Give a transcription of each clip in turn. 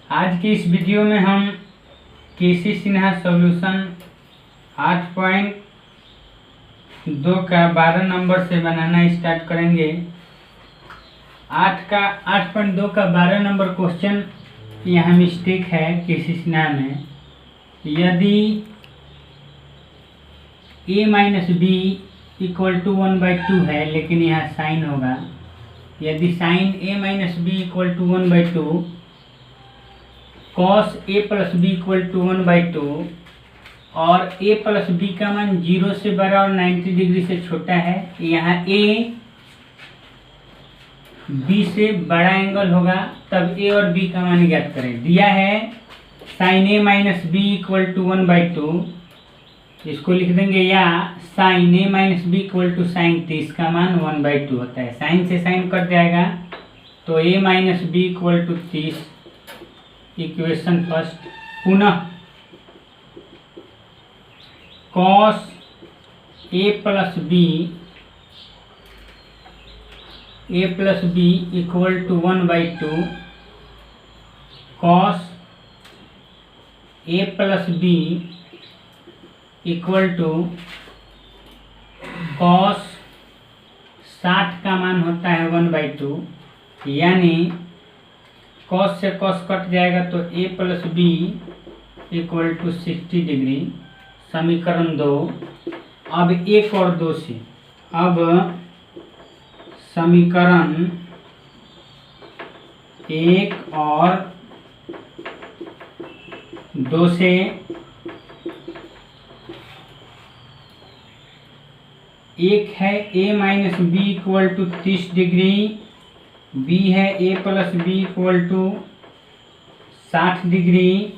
आज के इस वीडियो में हम केसी सिन्हा सॉल्यूशन 8.2 का 12 नंबर से बनाना स्टार्ट करेंगे। 8.2 का 12 नंबर क्वेश्चन यहाँ मिस्टेक है केसी सिन्हा में। यदि a minus B equal to 1/2 है, लेकिन यहाँ साइन होगा। यदि sine a minus B equal to 1/2, cos a plus B equal to 1/2 और a प्लस बी का मान 0 से बड़ा और 90 डिग्री से छोटा है, यहाँ a b से बड़ा एंगल होगा, तब a और b का मान ज्ञात करें। दिया है sine a minus B equal to 1/2, इसको लिख देंगे, या sine a minus B equal to sine 30 का मान 1/2 होता है। साइन से साइन कट जाएगा तो a minus B equal to 30 equation first. पुनः cos a plus B equal to 1/2, cos a plus B equal to cos 60 का मान होता है 1/2, यानी कॉस से कॉस कट जाएगा तो a plus B equal to 60 degree. समीकरण 2। अब 1 और 2 से, अब समीकरण 1 और 2 से एक है a minus B equal to 30 degree, B है a plus B equal to 60 degree.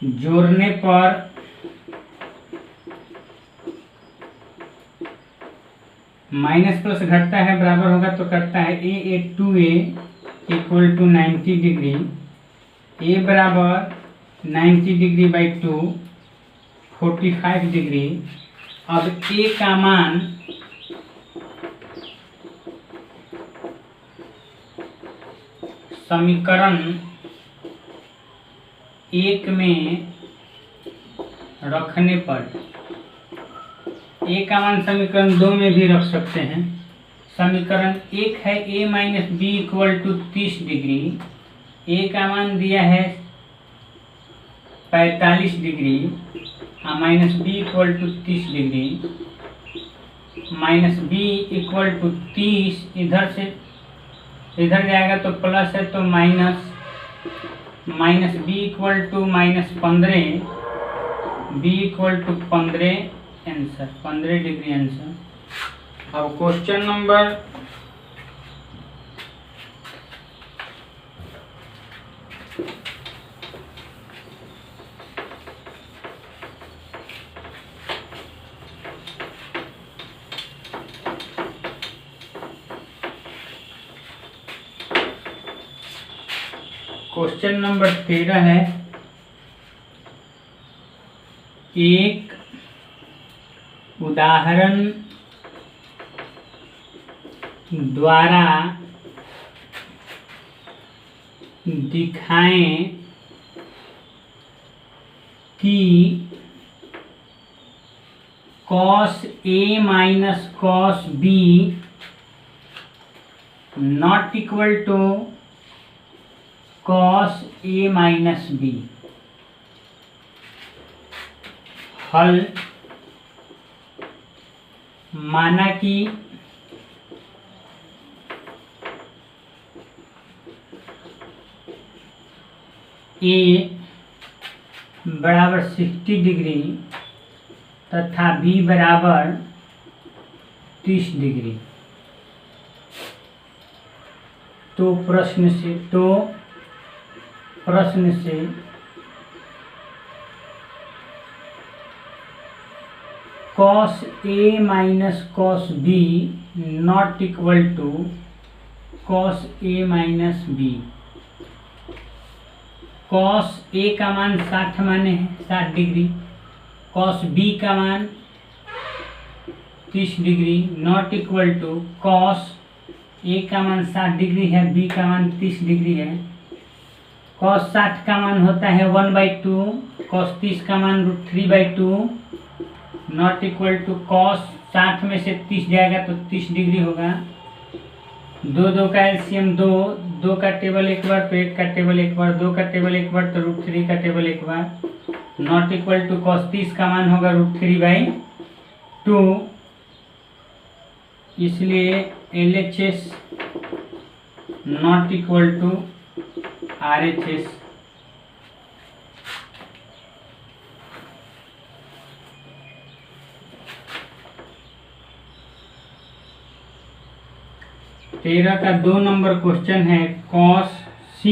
जोड़ने पर माइनस प्लस घटता है, बराबर होगा तो करता है a 2a equal to 90 degree. a बराबर 90 डिग्री बाई 2 45 डिग्री। अब a का मान समीकरण 1 में रखने पर, a का मान समीकरण 2 में भी रख सकते हैं। समीकरण 1 है a minus B equal to 30 degree, a का मान दिया है 45 degree, minus B equal to 30 degree, minus B equal to 30, इधर से इधर जाएगा तो प्लस है तो minus B equal to -15, B equal to 15 answer, 15 degree answer. अब क्वेश्चन नंबर 13 है। एक उदाहरण द्वारा दिखाएं कि cos a minus cos b not equal to cos a minus B. हल। माना कि a बराबर 60 डिग्री तथा b बराबर 30 डिग्री, तो प्रश्न से cos a minus cos b not equal to cos a minus b। cos a का मान 60 माने है, 60 डिग्री, cos b का मान 30 degree not equal to cos A का मान 60 डिग्री है, बी का मान 30 डिग्री है। कॉस 60 का मान होता है 1/2, कॉस 30 का मान √3/2, नॉट इक्वल टू कॉस 60 में से 30 जाएगा तो 30 डिग्री होगा। 2 का एलसीएम 2, 2 का टेबल एक बार तो 1 का टेबल एक बार, 2 का टेबल एक बार तो √3 का टेबल एक बार, नॉट इक्वल टू कॉस 30 का मान होगा √3/2, इसलिए LHS not equal to RHS। तेरह का 2 नंबर क्वेश्चन है cos C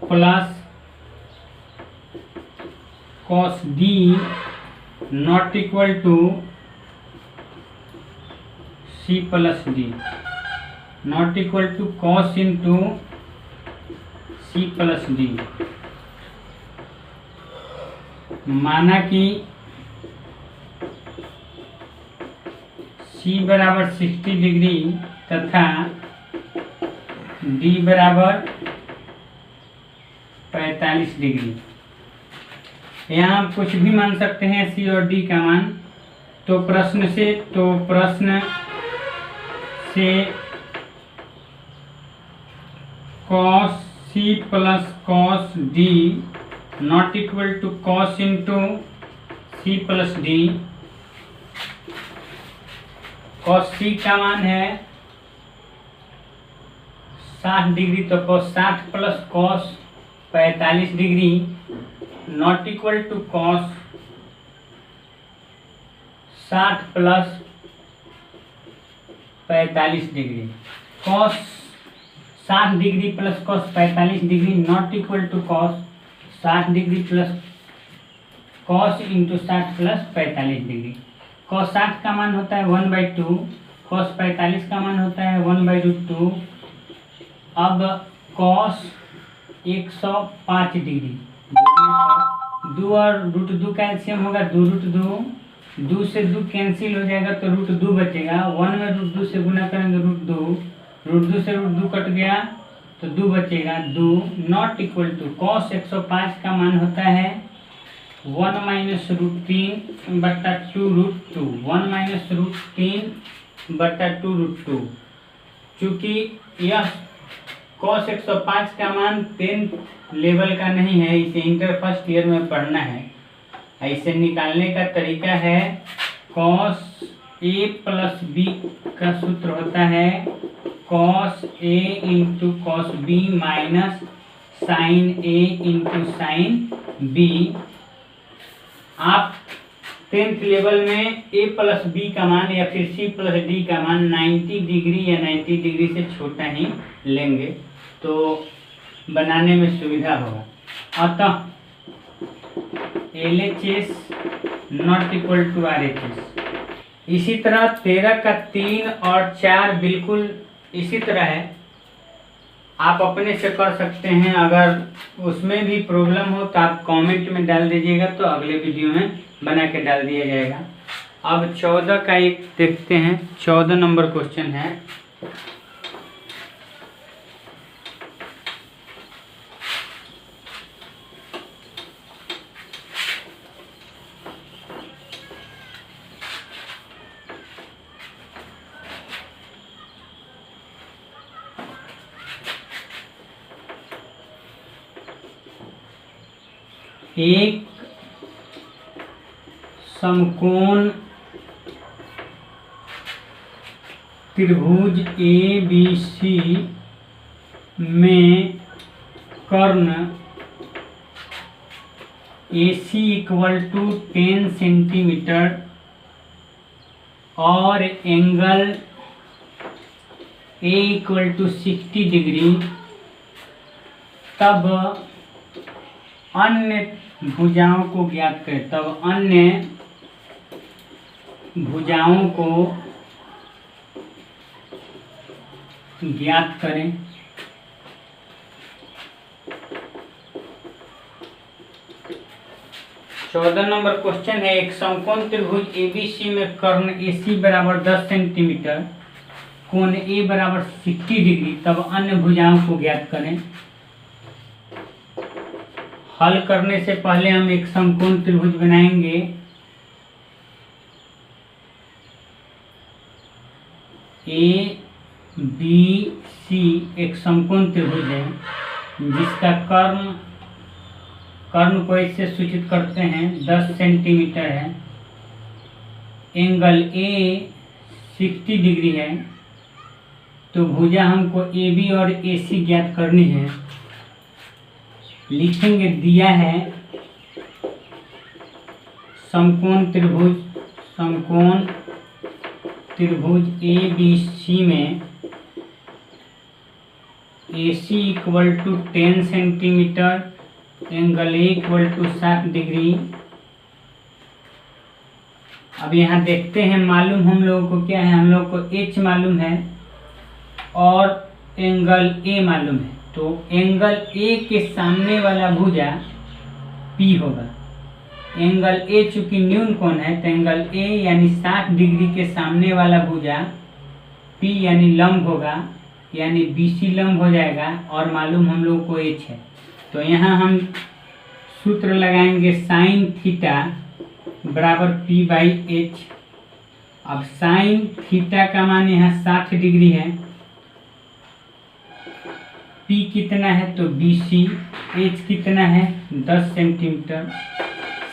plus cos D not equal to C plus D, not equal to cos into C plus D। माना कि C बराबर 60 डिग्री तथा D बराबर 45 डिग्री। यहाँ आप कुछ भी मान सकते हैं C और D का मान। तो प्रश्न से cos C plus cos D not equal to cos into C plus D। cos C का मान है 60 डिग्री, तो cos 60 plus cos 45 degree not equal to cos 60 plus 45 degree. cos 60 degree plus cos 45 degree not equal to cos 60 degree plus cos into 60 plus 45 degree. cos 60 का मान होता है 1/2, cos 45 का मान होता है 1/2। अब cos 105 डिग्री 2 और √2 का एलसीएम होगा 2√2, 2 से 2 कैंसिल हो जाएगा तो √2 बचेगा। 1 में √2 से गुना करेंगे √2 से √2 कट गया तो 2 बचेगा 2, नॉट इक्वल टू cos 105 का मान होता है 1 माइनस √3/2 √2, 1 माइनस √3/2 √2। चूँकि यह cos 105 का मान 10th लेवल का नहीं है, इसे इंटर फर्स्ट ईयर में पढ़ना है। ऐसे निकालने का तरीका है cos A प्लस B का सूत्र होता है cos A into cos B minus sine A into sine B। आप 10th लेवल में A प्लस B का मान या फिर C प्लस D का मान 90 डिग्री या 90 डिग्री से छोटा ही लेंगे तो बनाने में सुविधा होगा। अतः LHS not equal to RHS। इसी तरह 13 का 3 और 4 बिल्कुल इसी तरह है, आप अपने से कर सकते हैं। अगर उसमें भी प्रॉब्लम हो तो आप कमेंट में डाल दीजिएगा, तो अगले वीडियो में बना के डाल दिया जाएगा। अब 14 का एक देखते हैं, 14 नंबर क्वेश्चन है। एक समकोण त्रिभुज ABC में कर्ण AC इक्वल टू 10 सेंटीमीटर और angle A equal to 60 degree, तब अन्य भुजाओं को ज्ञात करें। तब अन्य भुजाओं को ज्ञात करें। चौदह नंबर क्वेश्चन है, एक समकोण त्रिभुज ABC में कर्ण AC बराबर 10 सेंटीमीटर, कोण A बराबर 60 डिग्री, तब अन्य भुजाओं को ज्ञात करें। हल करने से पहले हम एक समकोण त्रिभुज बनाएंगे। ए बी सी एक समकोण त्रिभुज है जिसका कर्ण को इससे सूचित करते हैं 10 सेंटीमीटर है। एंगल ए 60 डिग्री है। तो भुजा हमको ए बी और ए सी ज्ञात करनी है। लिखेंगे दिया है समकोण त्रिभुज ए बी सी में A C equal to 10 centimetre, angle A equal to 60 degree. अब यहाँ देखते हैं मालूम हम लोगों को क्या है। हम लोग को एच मालूम है और एंगल ए मालूम है। तो एंगल ए के सामने वाला भुजा पी होगा। एंगल ए चूंकि न्यून कोण है तो एंगल ए यानी 60 डिग्री के सामने वाला भुजा पी यानी लंब होगा, यानी बीसी लंब हो जाएगा। और मालूम हम लोग को एच है। तो यहाँ हम सूत्र लगाएंगे साइन थीटा बराबर पी बाई एच। अब साइन थीटा का मान यहाँ 60 डिग्री है। पी कितना है तो बीसी। एच कितना है 10 सेंटीमीटर।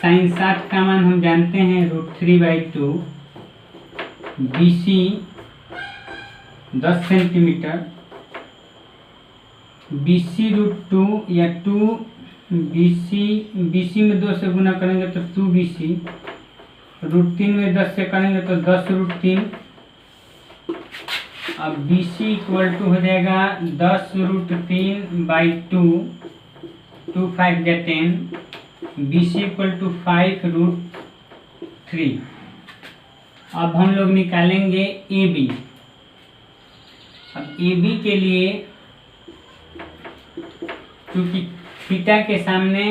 साइन 60 का मान हम जानते हैं √3/2। BC 10 centimetre. बीसी √2 या 2 बीसी में 2 से गुना करेंगे तो 2 बीसी। √3 में 10 से करेंगे तो 10 √3। अब BC इक्वल टू हो जाएगा 10 √3/2, 2 5 या 10। BC equal to 5 √3। अब हम लोग निकालेंगे AB। अब AB के लिए क्योंकि थीटा के सामने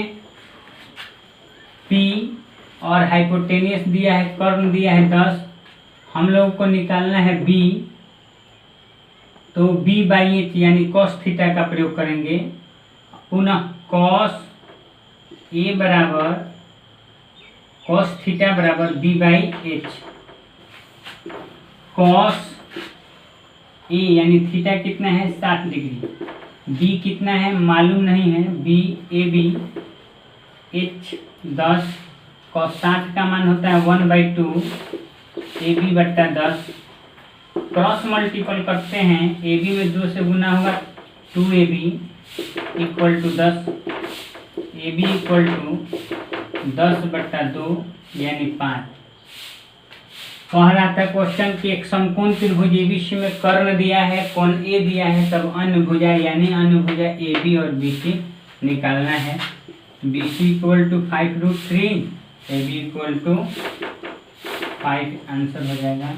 P और हाइपोटेनियस दिया है, कर्ण दिया है 10, हम लोग को निकालना है B। तो B/H यानी cos थीटा का प्रयोग करेंगे। पुनः cos A बराबर cos थीटा बराबर B/H। cos A यानी थीटा कितना है 60 डिग्री। B कितना है मालूम नहीं है, B AB। H 10, cos 60 का मान होता है 1/2 AB/10। क्रॉस मल्टीपल करते हैं। AB में 2 से गुना होगा 2AB equal to 10। AB equal to 10/2 यानी 5। कह रहा था क्वेश्चन कि एक समकोण त्रिभुज ABC में कर्ण दिया है, कोण A दिया है, तब अन्य भुजा यानी अन्य भुजा AB और BC निकालना है। BC equal to 5 √3, AB equal to 5 answer हो जाएगा।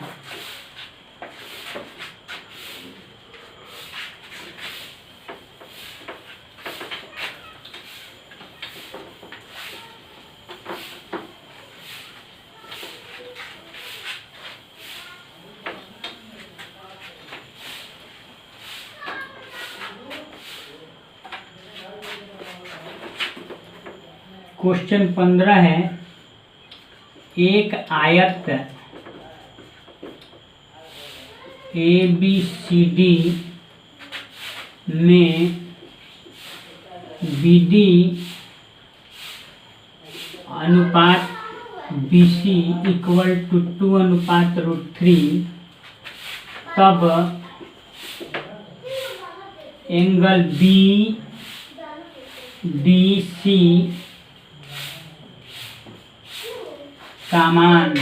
क्वेश्चन 15 है, एक आयत ABCD में BD अनुपात BC इक्वल टू 2:3, तब एंगल BDC का मान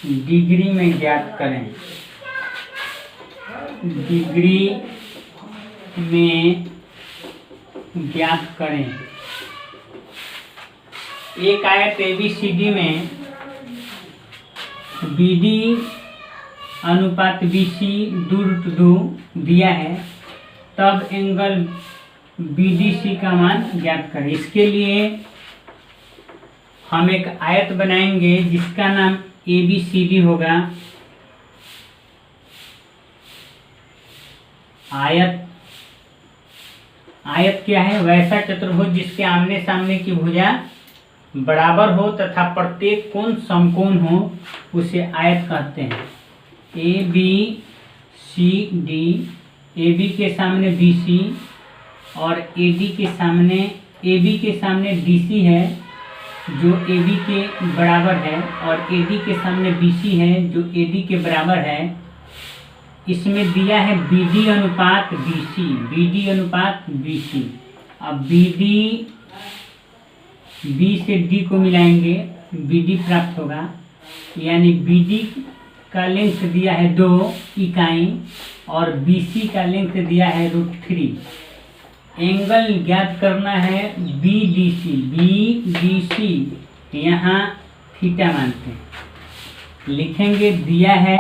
डिग्री में ज्ञात करें। डिग्री में ज्ञात करें। एक आयत ABCD में BD अनुपात BC 2√2 दिया है, तब एंगल BDC का मान ज्ञात करें। इसके लिए हम एक आयत बनाएंगे जिसका नाम ABCD होगा। आयत आयत क्या है? वैसा चतुर्भुज जिसके आमने सामने की भुजा बराबर हो तथा प्रत्येक कोण समकोण हो, उसे आयत कहते हैं। A B C D, A B के सामने बी सी और ए डी के सामने, ए बी के सामने डी सी है जो ए बी के बराबर है, और ए डी के सामने बी सी है जो ए डी के बराबर है। इसमें दिया है बी डी अनुपात बी सी, बी डी अनुपात बी सी। अब बी डी, बी से डी को मिलाएंगे, बी डी प्राप्त होगा, यानी बी डी का लेंथ दिया है 2 इकाई और बी सी का लेंथ दिया है √3। एंगल ज्ञात करना है B D C, B D C यहाँ थीटा मानते हैं, लिखेंगे दिया है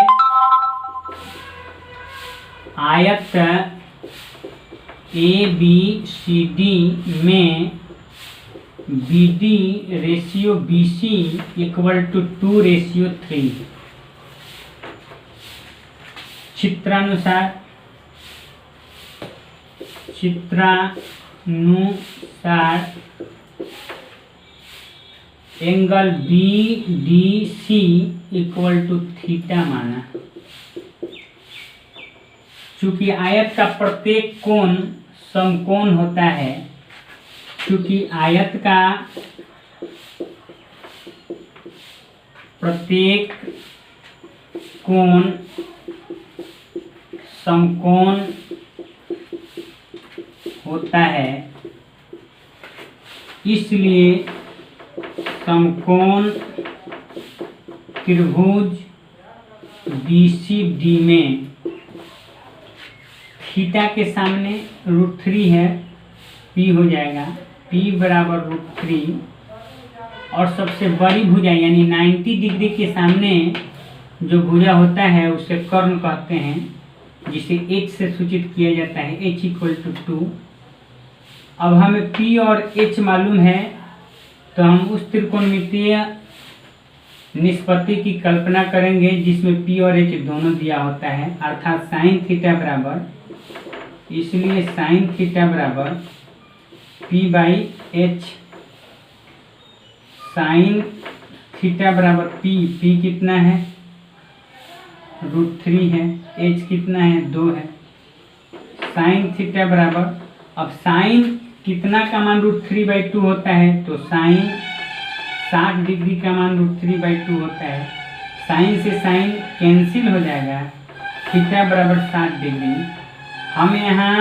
आयत ए बी सी डी में B D ratio B C equal to 2:3। चित्रानुसार angle B D C equal to theta माना। चूंकि आयत का प्रत्येक कोण समकोण होता है, चूंकि आयत का प्रत्येक कोण समकोण होता है, इसलिए समकोण त्रिभुज BCD में थीटा के सामने √3 है, P हो जाएगा, P बराबर √3। और सबसे बड़ी भुजा यानी 90 डिग्री के सामने जो भुजा होता है उसे कर्ण कहते हैं, जिसे H से सूचित किया जाता है, H इक्वल टू 2। अब हमें P और H मालूम है, तो हम उस त्रिकोणमितीय निष्पत्ति की कल्पना करेंगे जिसमें P और H दोनों दिया होता है, अर्थात साइन थीटा बराबर, इसलिए साइन थीटा बराबर P/H। साइन थीटा बराबर P कितना है? √3 है, H कितना है? 2 है। साइन थीटा बराबर, अब साइन कितना का मान √3/2 होता है? तो साइन 60 डिग्री का मान √3/2 होता है। साइन से साइन कैंसिल हो जाएगा, थीटा बराबर 60 डिग्री। हम यहाँ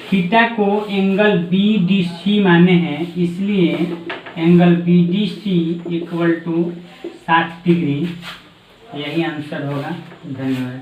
थीटा को एंगल BDC माने हैं, इसलिए angle BDC equal to 60 degree, यही आंसर होगा। धन्यवाद।